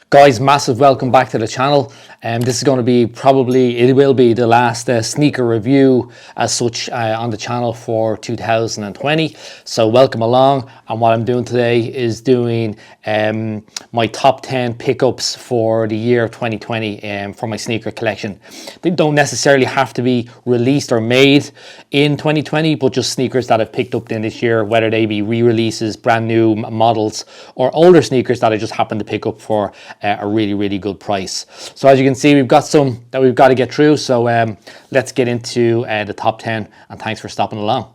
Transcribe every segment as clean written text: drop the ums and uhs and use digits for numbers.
Guys, massive welcome back to the channel. This is going to be it will be the last sneaker review as such on the channel for 2020. So welcome along. And what I'm doing today is doing my top 10 pickups for the year 2020 for my sneaker collection. They don't necessarily have to be released or made in 2020, but just sneakers that I've picked up in this year, whether they be re-releases, brand new models, or older sneakers that I just happened to pick up for a really good price. So as you can see, we've got some that we've got to get through, so let's get into the top 10, and thanks for stopping along.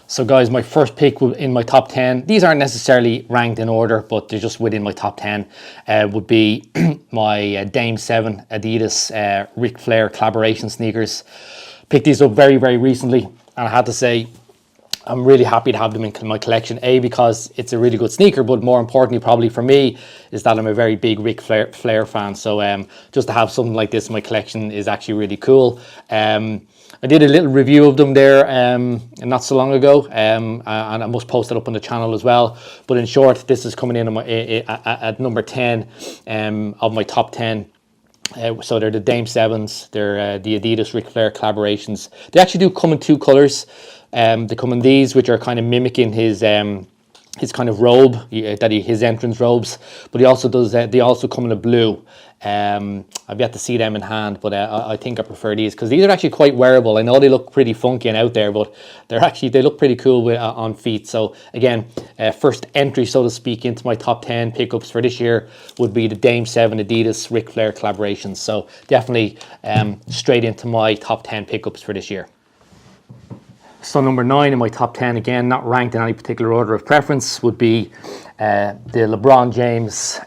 So guys, my first pick in my top 10, these aren't necessarily ranked in order, but they're just within my top 10, would be my Dame 7 Adidas Ric Flair collaboration sneakers. Picked these up very recently, and I had to say I'm really happy to have them in my collection. A, because it's a really good sneaker, but more importantly probably for me is that I'm a very big Ric Flair fan. So just to have something like this in my collection is actually really cool. I did a little review of them there not so long ago, and I must post it up on the channel as well. But in short, this is coming in on at number 10 of my top 10. So they're the Dame 7s, they're the Adidas Ric Flair collaborations. They actually do come in two colours. They come in these, which are kind of mimicking his kind of robe, his entrance robes. But he also does. They also come in a blue. I've yet to see them in hand, but I think I prefer these because these are actually quite wearable. I know they look pretty funky and out there, but they look pretty cool on feet. So again, first entry, so to speak, into my top 10 pickups for this year would be the Dame 7 Adidas Ric Flair collaborations. So definitely straight into my top 10 pickups for this year. So number 9 in my top 10, again, not ranked in any particular order of preference, would be the Lebron James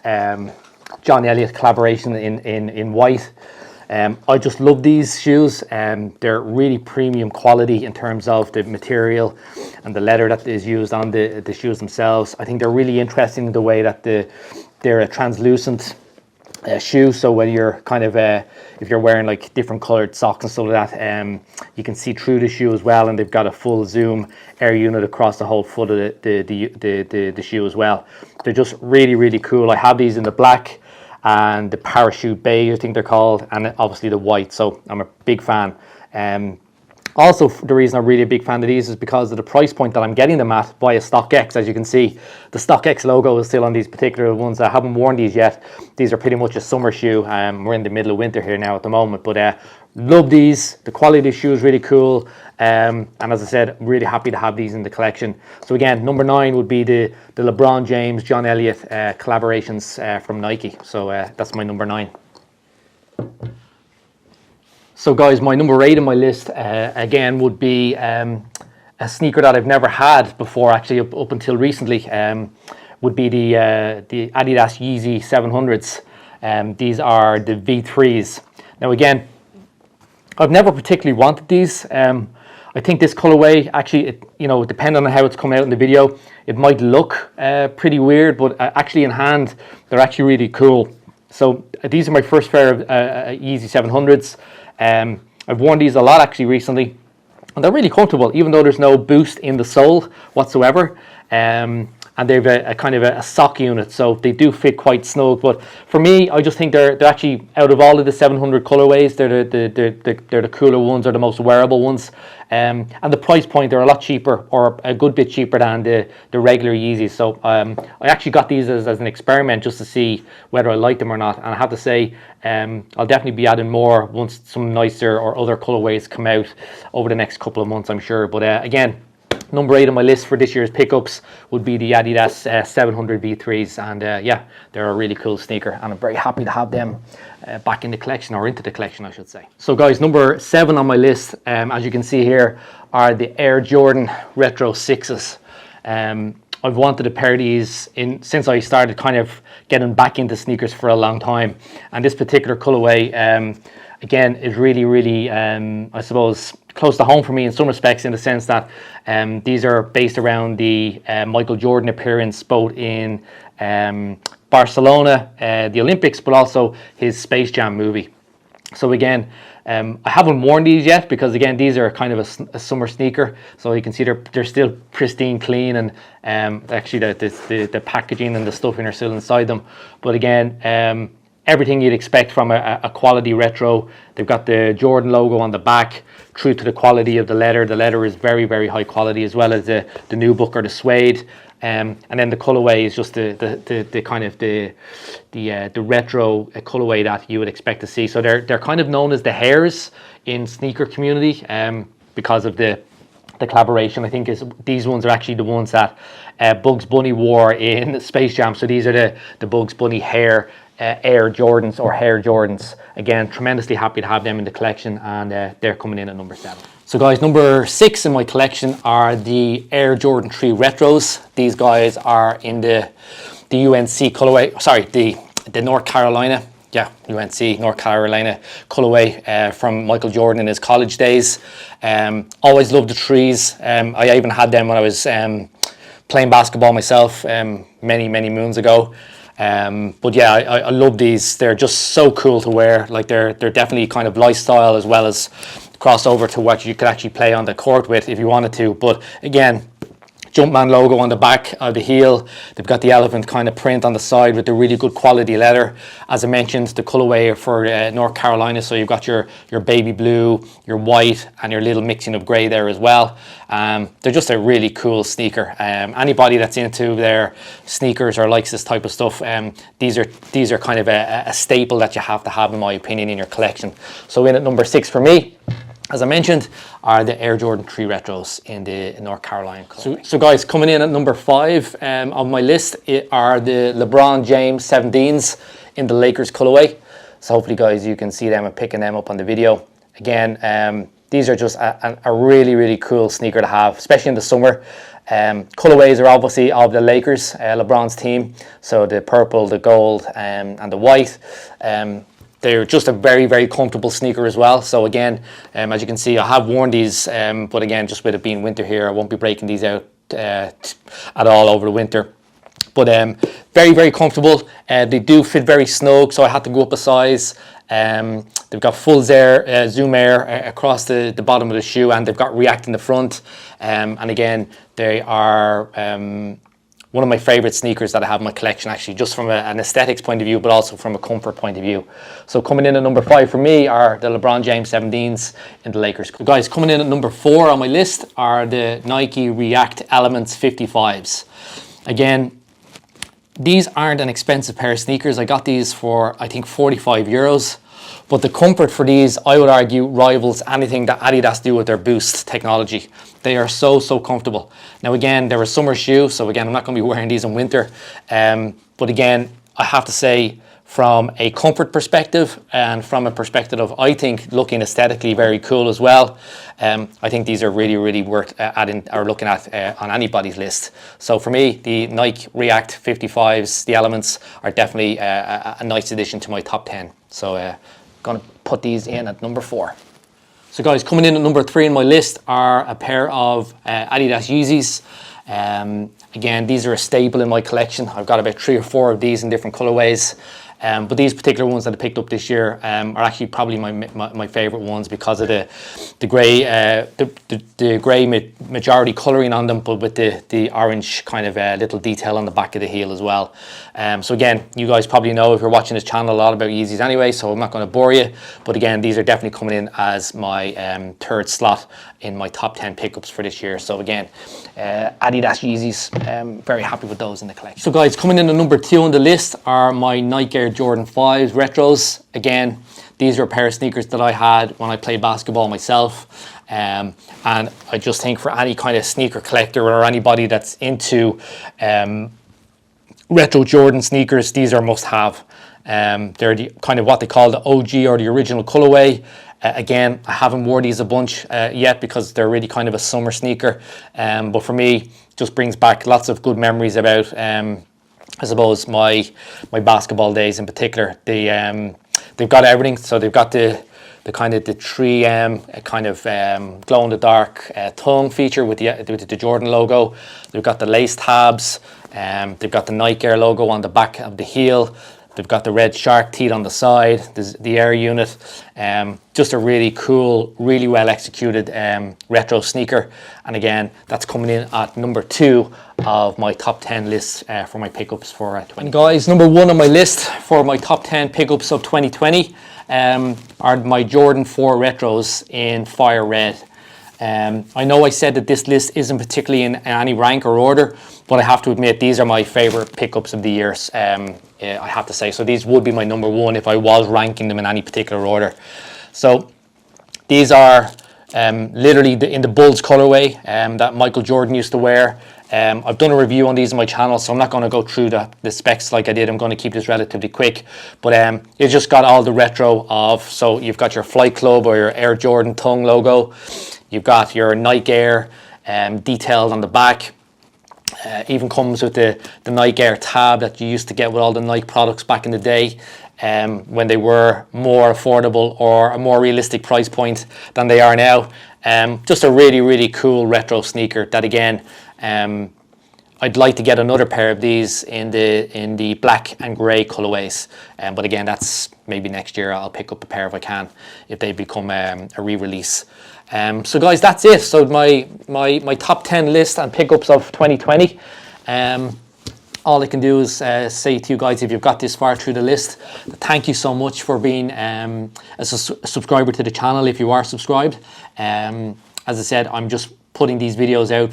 John Elliott collaboration in white. I just love these shoes. They're really premium quality in terms of the material and the leather that is used on the shoes themselves. I think they're really interesting in the way that they're a translucent shoe, so when you're kind of if you're wearing like different colored socks and stuff like that, you can see through the shoe as well, and they've got a full zoom air unit across the whole foot of the shoe as well. They're just really cool. I have these in the black and the parachute beige, I think they're called, and obviously the white, so I'm a big fan. Also, the reason I'm really a big fan of these is because of the price point that I'm getting them at via StockX. As you can see, the StockX logo is still on these particular ones. I haven't worn these yet. These are pretty much a summer shoe. We're in the middle of winter here now at the moment, but love these. The quality of the shoe is really cool. And as I said, I'm really happy to have these in the collection. So again, number 9 would be the LeBron James, John Elliott collaborations from Nike. So that's my number 9. So guys, my number 8 on my list again would be a sneaker that I've never had before, actually up until recently. Would be the Adidas Yeezy 700s. These are the V3s. Now again, I've never particularly wanted these. I think this colorway actually, depending on how it's come out in the video, it might look pretty weird, but actually in hand, they're actually really cool. So these are my first pair of Yeezy 700s. I've worn these a lot actually recently, and they're really comfortable, even though there's no boost in the sole whatsoever. And they've a kind of a sock unit, so they do fit quite snug. But for me, I just think they're actually, out of all of the 700 colorways, they're the cooler ones, or the most wearable ones. And the price point, they're a lot cheaper, or a good bit cheaper than the regular Yeezys. So I actually got these as an experiment just to see whether I like them or not. And I have to say, I'll definitely be adding more once some nicer or other colorways come out over the next couple of months, I'm sure. But again, number 8 on my list for this year's pickups would be the Adidas 700 V3s, and yeah, they're a really cool sneaker, and I'm very happy to have them back in the collection, or into the collection I should say. So guys, number 7 on my list, as you can see here, are the Air Jordan Retro 6s. I've wanted a pair of these since I started kind of getting back into sneakers for a long time, and this particular colorway again is really I suppose close to home for me in some respects, in the sense that these are based around the Michael Jordan appearance both in Barcelona, the Olympics, but also his Space Jam movie. So again, I haven't worn these yet because again, these are kind of a summer sneaker. So you can see they're still pristine clean, and actually the packaging and the stuffing are still inside them. But again, everything you'd expect from a quality retro. They've got the Jordan logo on the back, true to the quality of the leather. The leather is very, very high quality, as well as the nubuck or the suede. And then the colorway is just the kind of the retro colorway that you would expect to see. So they're kind of known as the hares in sneaker community, because of the collaboration. I think these ones are actually the ones that Bugs Bunny wore in Space Jam. So these are the Bugs Bunny Air Jordans, or Hair Jordans. Again, tremendously happy to have them in the collection, and they're coming in at number 7. So guys, number 6 in my collection are the Air Jordan 3 Retros. These guys are in the UNC colorway, sorry, the North Carolina, UNC North Carolina colorway from Michael Jordan in his college days. Always loved the threes. I even had them when I was playing basketball myself many moons ago. But yeah, I love these. They're just so cool to wear. Like they're definitely kind of lifestyle, as well as crossover to what you could actually play on the court with if you wanted to. But again, Jumpman logo on the back of the heel. They've got the elephant kind of print on the side with the really good quality leather. As I mentioned, the colorway for North Carolina. So you've got your baby blue, your white, and your little mixing of grey there as well. They're just a really cool sneaker. Anybody that's into their sneakers or likes this type of stuff, these are kind of a staple that you have to have, in my opinion, in your collection. So in at number 6 for me, as I mentioned, are the Air Jordan 3 Retros in the North Carolina colorway. So guys, coming in at number 5 on my list are the LeBron James 17s in the Lakers colorway. So hopefully guys, you can see them and picking them up on the video. Again, these are just a really cool sneaker to have, especially in the summer. Colorways are obviously of the Lakers, LeBron's team. So the purple, the gold, and the white. They're just a very comfortable sneaker as well. So again, as you can see, I have worn these, but again, just with it being winter here, I won't be breaking these out at all over the winter. But very comfortable. They do fit very snug, so I had to go up a size. They've got full zoom air across the bottom of the shoe, and they've got React in the front. And again, they are one of my favorite sneakers that I have in my collection, actually, just from an aesthetics point of view, but also from a comfort point of view. So coming in at number 5 for me are the LeBron James 17s in the Lakers. Guys, coming in at number 4 on my list are the Nike React Elements 55s. Again, these aren't an expensive pair of sneakers. I got these for, I think, 45 euros. But the comfort for these, I would argue, rivals anything that Adidas do with their Boost technology. They are so comfortable. Now again, they're a summer shoe, so again, I'm not going to be wearing these in winter. But again, I have to say, from a comfort perspective and from a perspective of, I think, looking aesthetically very cool as well, I think these are really worth adding or looking at on anybody's list. So for me, the Nike React 55s, the Elements, are definitely a nice addition to my top 10. So going to put these in at number 4. So guys, coming in at number 3 on my list are a pair of Adidas Yeezys. Again, these are a staple in my collection. I've got about 3 or 4 of these in different colorways. But these particular ones that I picked up this year are actually probably my favorite ones because of the grey the grey majority colouring on them, but with the orange kind of little detail on the back of the heel as well. So again, you guys probably know, if you're watching this channel, a lot about Yeezys anyway, so I'm not going to bore you. But again, these are definitely coming in as my 3rd slot in my top 10 pickups for this year. So again, Adidas Yeezys, very happy with those in the collection. So guys, coming in at number 2 on the list are my Nike Air Jordan 5s Retros. Again, these are a pair of sneakers that I had when I played basketball myself. And I just think for any kind of sneaker collector or anybody that's into retro Jordan sneakers, these are must have. They're kind of what they call the OG or the original colorway. Again, I haven't worn these a bunch yet because they're really kind of a summer sneaker. But for me, just brings back lots of good memories about, I suppose, my basketball days in particular. They've got everything. So they've got the kind of the 3M kind of glow in the dark tongue feature with the Jordan logo. They've got the lace tabs. They've got the Nike Air logo on the back of the heel. They've got the red shark teeth on the side, the air unit. Just a really cool, really well executed retro sneaker. And again, that's coming in at number 2 of my top 10 list for my pickups for 2020. And guys, number 1 on my list for my top 10 pickups of 2020 are my Jordan 4 retros in fire red. I know I said that this list isn't particularly in any rank or order, but I have to admit these are my favorite pickups of the years. I have to say, so these would be my number 1 if I was ranking them in any particular order. So these are literally in the Bulls colorway that Michael Jordan used to wear. I've done a review on these on my channel, so I'm not going to go through the specs like I did. I'm going to keep this relatively quick, but it's just got all the retro of, so you've got your Flight Club or your Air Jordan tongue logo. You've got your Nike Air detailed on the back. Even comes with the Nike Air tab that you used to get with all the Nike products back in the day, when they were more affordable or a more realistic price point than they are now. Just a really, really cool retro sneaker that, again, I'd like to get another pair of these in the black and grey colorways, but again, that's maybe next year. I'll pick up a pair if I can, if they become a re-release. So guys, that's it. So my top 10 list and pickups of 2020. All I can do is say to you guys, if you've got this far through the list, thank you so much for being a subscriber to the channel if you are subscribed. As I said, I'm just putting these videos out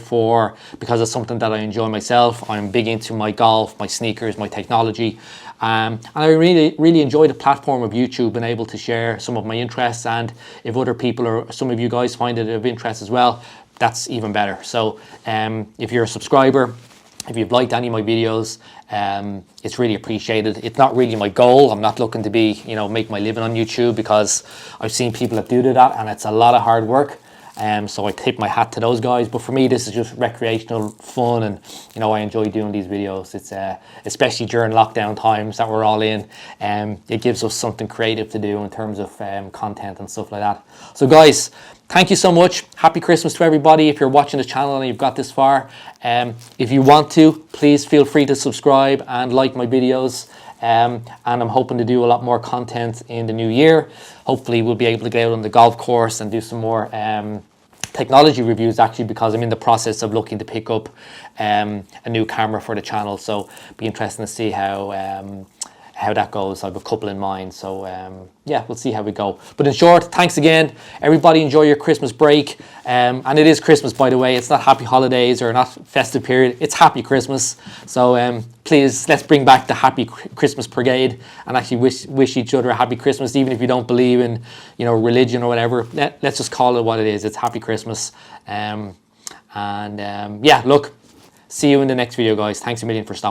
because it's something that I enjoy myself. I'm big into my golf, my sneakers, my technology. And I really, really enjoy the platform of YouTube, being able to share some of my interests. And if other people or some of you guys find it of interest as well, that's even better. So if you're a subscriber, if you've liked any of my videos, it's really appreciated. It's not really my goal. I'm not looking to make my living on YouTube, because I've seen people that do that, and it's a lot of hard work. So I tip my hat to those guys. But for me, this is just recreational fun, and I enjoy doing these videos. It's especially during lockdown times that we're all in. It gives us something creative to do in terms of content and stuff like that. So guys, thank you so much. Happy Christmas to everybody. If you're watching the channel and you've got this far, if you want to, please feel free to subscribe and like my videos. And I'm hoping to do a lot more content in the new year. Hopefully we'll be able to get out on the golf course and do some more technology reviews, actually, because I'm in the process of looking to pick up a new camera for the channel. So be interesting to see how that goes. I have a couple in mind, so yeah, we'll see how we go. But in short, thanks again, everybody. Enjoy your Christmas break, and it is Christmas, by the way. It's not happy holidays or not festive period, it's happy Christmas. So please, let's bring back the happy Christmas brigade and actually wish each other a happy Christmas, even if you don't believe in religion or whatever. Let's just call it what it is. It's happy Christmas. Yeah, look, see you in the next video, guys. Thanks a million for stopping.